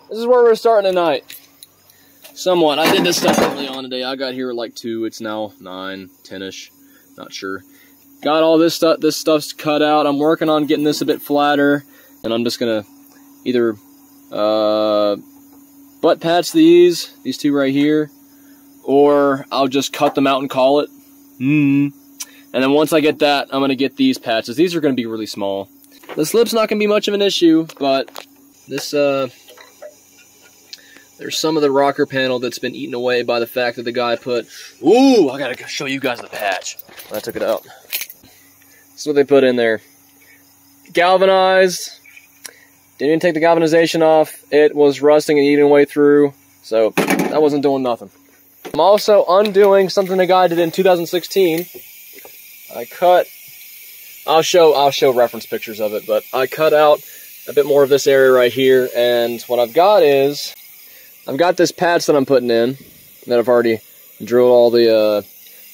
this is where we're starting tonight. Somewhat. I did this stuff early on today. I got here at like 2. It's now 9, 10-ish. Not sure. Got all this stuff. This stuff's cut out. I'm working on getting this a bit flatter, and I'm just gonna either butt patch these 2 right here, or I'll just cut them out and call it. And then once I get that, I'm gonna get these patches. These are gonna be really small. The slip's not gonna be much of an issue, but this there's some of the rocker panel that's been eaten away by the fact that the guy put, ooh, I gotta show you guys the patch. I took it out. This is what they put in there. Galvanized. Didn't even take the galvanization off. It was rusting and eating away through, so that wasn't doing nothing. I'm also undoing something the guy did in 2016. I cut, I'll show reference pictures of it, but I cut out a bit more of this area right here, and what I've got is, I've got this patch that I'm putting in, that I've already drilled all the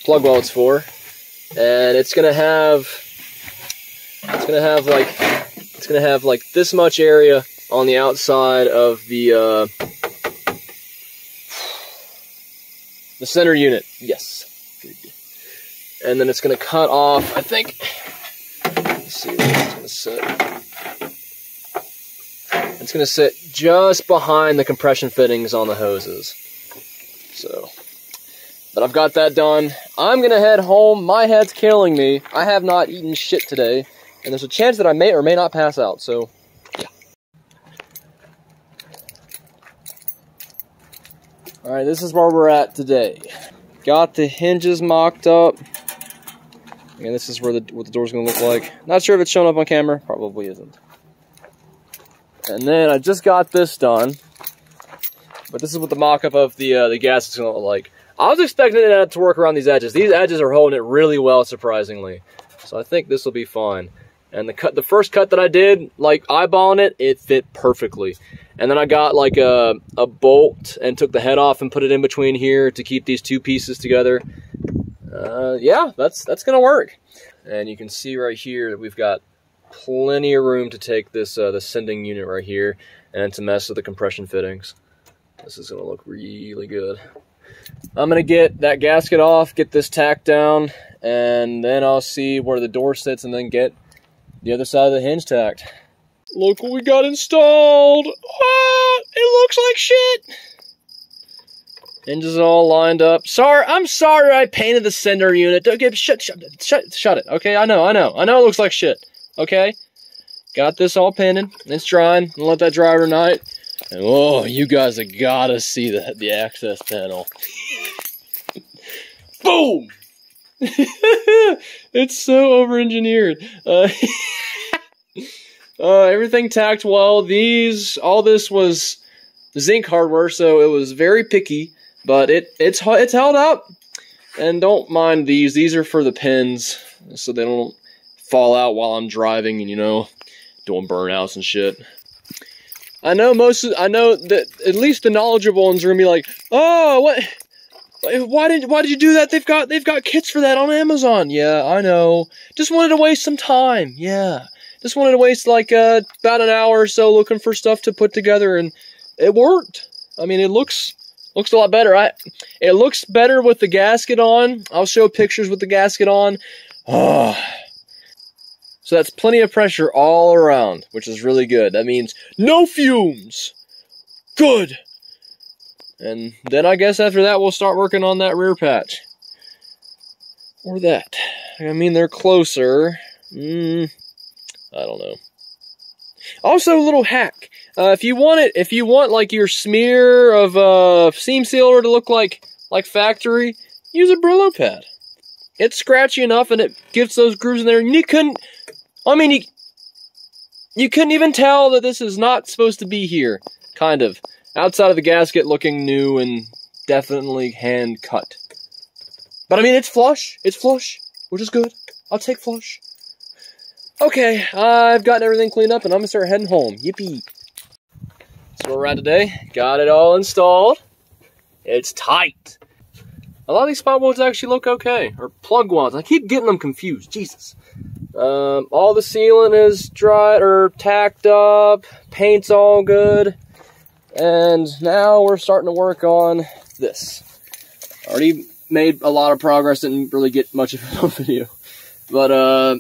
plug welds for, and it's gonna have like this much area on the outside of the center unit. Yes. And then it's gonna cut off, I think, let's see where it's gonna sit. It's going to sit just behind the compression fittings on the hoses. So, but I've got that done. I'm going to head home. My head's killing me. I have not eaten shit today, and there's a chance that I may or may not pass out, so, yeah. Alright, this is where we're at today. Got the hinges mocked up. And this is where what the door's going to look like. Not sure if it's showing up on camera. Probably isn't. And then I just got this done, but this is what the mock-up of the gas is going to look like. I was expecting it to work around these edges. These edges are holding it really well, surprisingly. So I think this will be fine. And the first cut that I did, like eyeballing it fit perfectly. And then I got like a bolt and took the head off and put it in between here to keep these 2 pieces together. Yeah, that's going to work. And you can see right here that we've got plenty of room to take this the sending unit right here and to mess with the compression fittings. This is going to look really good. I'm going to get that gasket off, get this tacked down, and then I'll see where the door sits and then get the other side of the hinge tacked. Look what we got installed! Ah, it looks like shit! Hinges all lined up. I'm sorry I painted the sender unit. Okay, shut it. Okay, I know it looks like shit. Okay, got this all painted. It's drying. I'll let that dry overnight. And oh, you guys have got to see the access panel. Boom! It's so over-engineered. Everything tacked well. All this was zinc hardware, so it was very picky, but it's held up. And don't mind these. These are for the pins, so they don't fall out while I'm driving and, you know, doing burnouts and shit. I know that at least the knowledgeable ones are gonna be like, oh, what? Why did you do that? They've got kits for that on Amazon. Yeah, I know. Just wanted to waste some time. Yeah, just wanted to waste like about an hour or so looking for stuff to put together, and it worked. I mean, it looks a lot better. It looks better with the gasket on. I'll show pictures with the gasket on. Oh. So that's plenty of pressure all around, which is really good. That means no fumes. Good. And then I guess after that we'll start working on that rear patch. Or that. I mean, they're closer. I don't know. Also, a little hack. If you want like your smear of seam sealer to look like factory, use a Brillo pad. It's scratchy enough and it gives those grooves in there. And you couldn't even tell that this is not supposed to be here. Kind of. Outside of the gasket looking new and definitely hand cut. But I mean, it's flush. It's flush, which is good. I'll take flush. Okay, I've gotten everything cleaned up and I'm gonna start heading home. Yippee. So where we're at today. Got it all installed. It's tight. A lot of these spot welds actually look okay. Or plug welds. I keep getting them confused. Jesus. All the sealant is dry or tacked up. Paint's all good. And now we're starting to work on this. Already made a lot of progress, didn't really get much of it on video. But I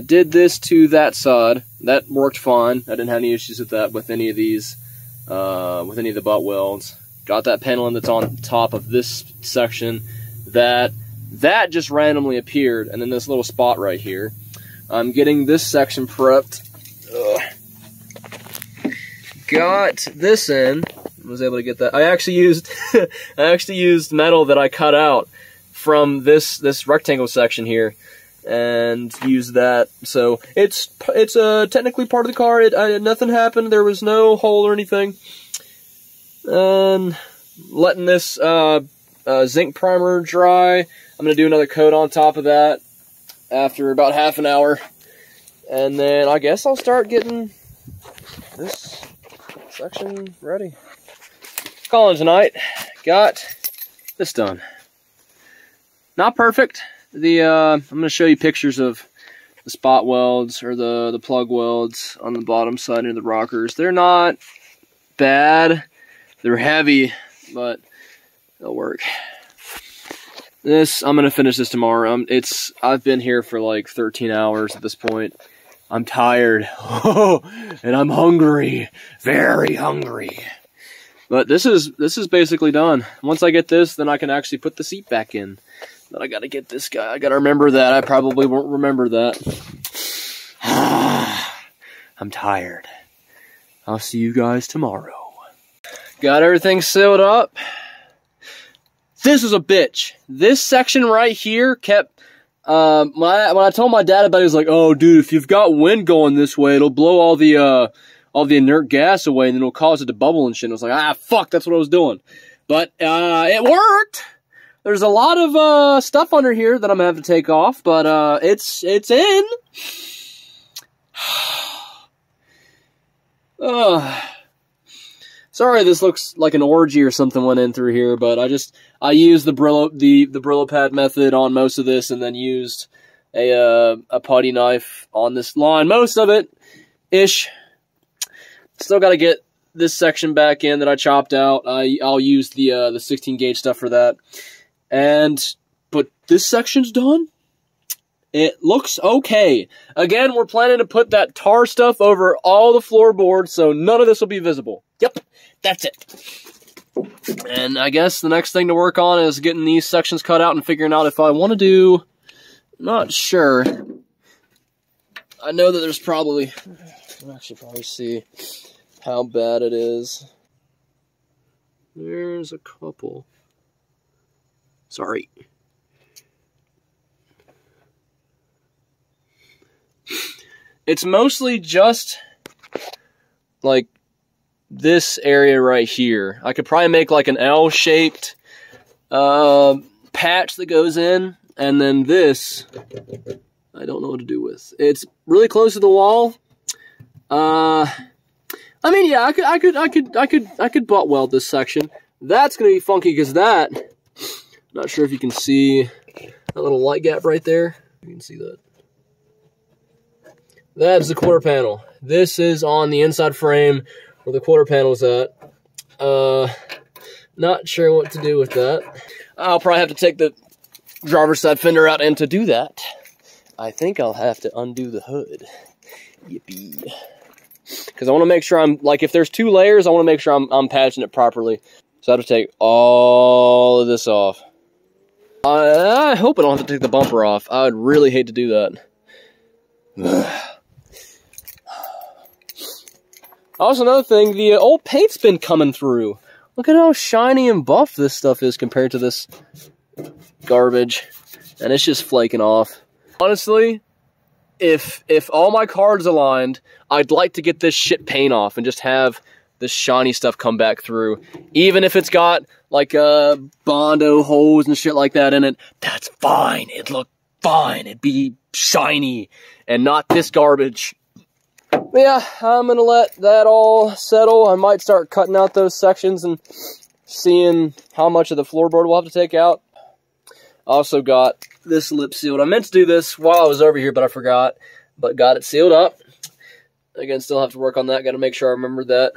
did this to that side. That worked fine. I didn't have any issues with that with any of these, with any of the butt welds. Got that pendulum that's on top of this section. That just randomly appeared, and then this little spot right here. I'm getting this section prepped. Got this in. Was able to get that. I actually used metal that I cut out from this rectangle section here, and used that. So it's technically part of the car. Nothing happened. There was no hole or anything. And letting this zinc primer dry. I'm gonna do another coat on top of that after about half an hour, and then I guess I'll start getting this section ready. Calling tonight. Got this done. Not perfect. I'm going to show you pictures of the spot welds or the plug welds on the bottom side of the rockers. They're not bad. They're heavy, but they'll work. I'm going to finish this tomorrow. I've been here for like 13 hours at this point. I'm tired. And I'm hungry. Very hungry. But this is basically done. Once I get this, then I can actually put the seat back in. But I gotta get this guy. I gotta remember that. I probably won't remember that. I'm tired. I'll see you guys tomorrow. Got everything sealed up. This is a bitch. This section right here kept... when I told my dad about it, he was like, "Oh, dude, if you've got wind going this way, it'll blow all the inert gas away, and then it'll cause it to bubble and shit." And I was like, fuck, that's what I was doing. But it worked. There's a lot of stuff under here that I'm gonna have to take off, but it's in. Sorry, this looks like an orgy or something went in through here, but I used the Brillo pad method on most of this, and then used a putty knife on this line. Most of it ish. Still got to get this section back in that I chopped out. I'll use the 16 gauge stuff for that. But this section's done. It looks okay. Again, we're planning to put that tar stuff over all the floorboards, so none of this will be visible. Yep, that's it. And I guess the next thing to work on is getting these sections cut out and figuring out if I want to do... Not sure. I know that there's probably... I'll actually probably see how bad it is. There's a couple. Sorry. It's mostly just like this area right here. I could probably make like an L-shaped patch that goes in, and then this I don't know what to do with. It's really close to the wall. I mean, yeah, I could butt weld this section. That's gonna be funky because that. Not sure if you can see that little light gap right there. You can see that. That's the quarter panel. This is on the inside frame where the quarter panel's at. Not sure what to do with that. I'll probably have to take the driver's side fender out, and to do that, I think I'll have to undo the hood. Yippee. Because I want to make sure I'm, like, if there's 2 layers, I want to make sure I'm patching it properly. So I have to take all of this off. I hope I don't have to take the bumper off. I would really hate to do that. Also, another thing, the old paint's been coming through. Look at how shiny and buff this stuff is compared to this garbage. And it's just flaking off. Honestly, if all my cards aligned, I'd like to get this shit paint off and just have this shiny stuff come back through. Even if it's got, like, Bondo holes and shit like that in it, that's fine. It'd look fine. It'd be shiny and not this garbage. But yeah, I'm going to let that all settle. I might start cutting out those sections and seeing how much of the floorboard we'll have to take out. I also got this lip sealed. I meant to do this while I was over here, but I forgot. But got it sealed up. Again, still have to work on that. Got to make sure I remember that.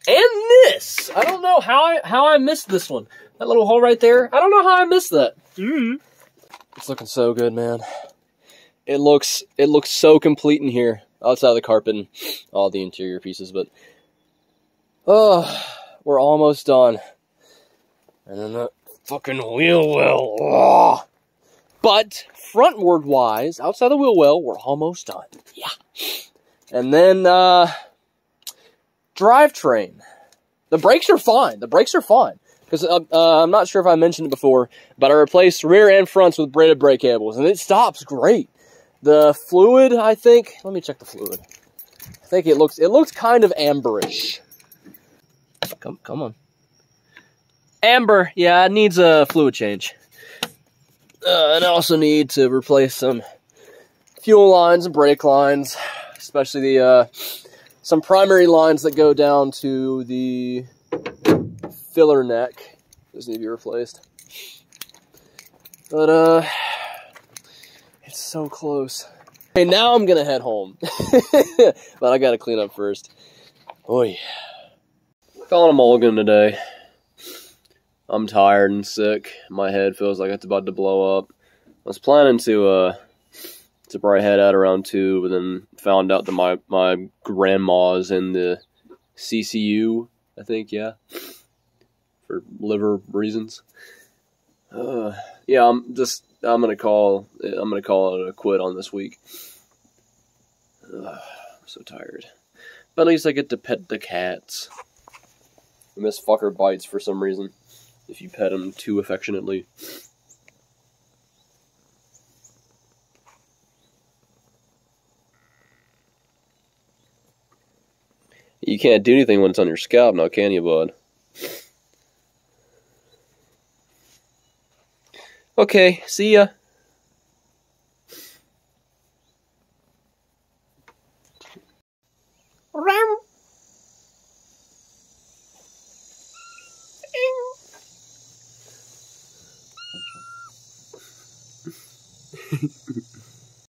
And this! I don't know how I missed this one. That little hole right there. I don't know how I missed that. It's looking so good, man. It looks so complete in here. Outside of the carpet and all the interior pieces, but we're almost done. And then that fucking wheel well. Oh. But frontward wise, outside the wheel well, we're almost done. Yeah. And then drivetrain. The brakes are fine. The brakes are fine. Because I'm not sure if I mentioned it before, but I replaced rear and fronts with braided brake cables, and it stops great. The fluid, I think, let me check the fluid. I think it looks kind of amberish. Come on. Amber, yeah, it needs a fluid change. And I also need to replace some fuel lines and brake lines, especially the some primary lines that go down to the filler neck. Those need to be replaced. But it's so close. Okay, now I'm gonna head home. But I gotta clean up first. Oh yeah. Calling a mulligan today. I'm tired and sick. My head feels like it's about to blow up. I was planning to probably head out around 2, but then found out that my grandma's in the CCU, I think, yeah. For liver reasons. Yeah, I'm gonna call it a quit on this week. I'm so tired. But at least I get to pet the cats. And this fucker bites for some reason, if you pet him too affectionately. You can't do anything when it's on your scalp now, can you, bud? Okay, see ya.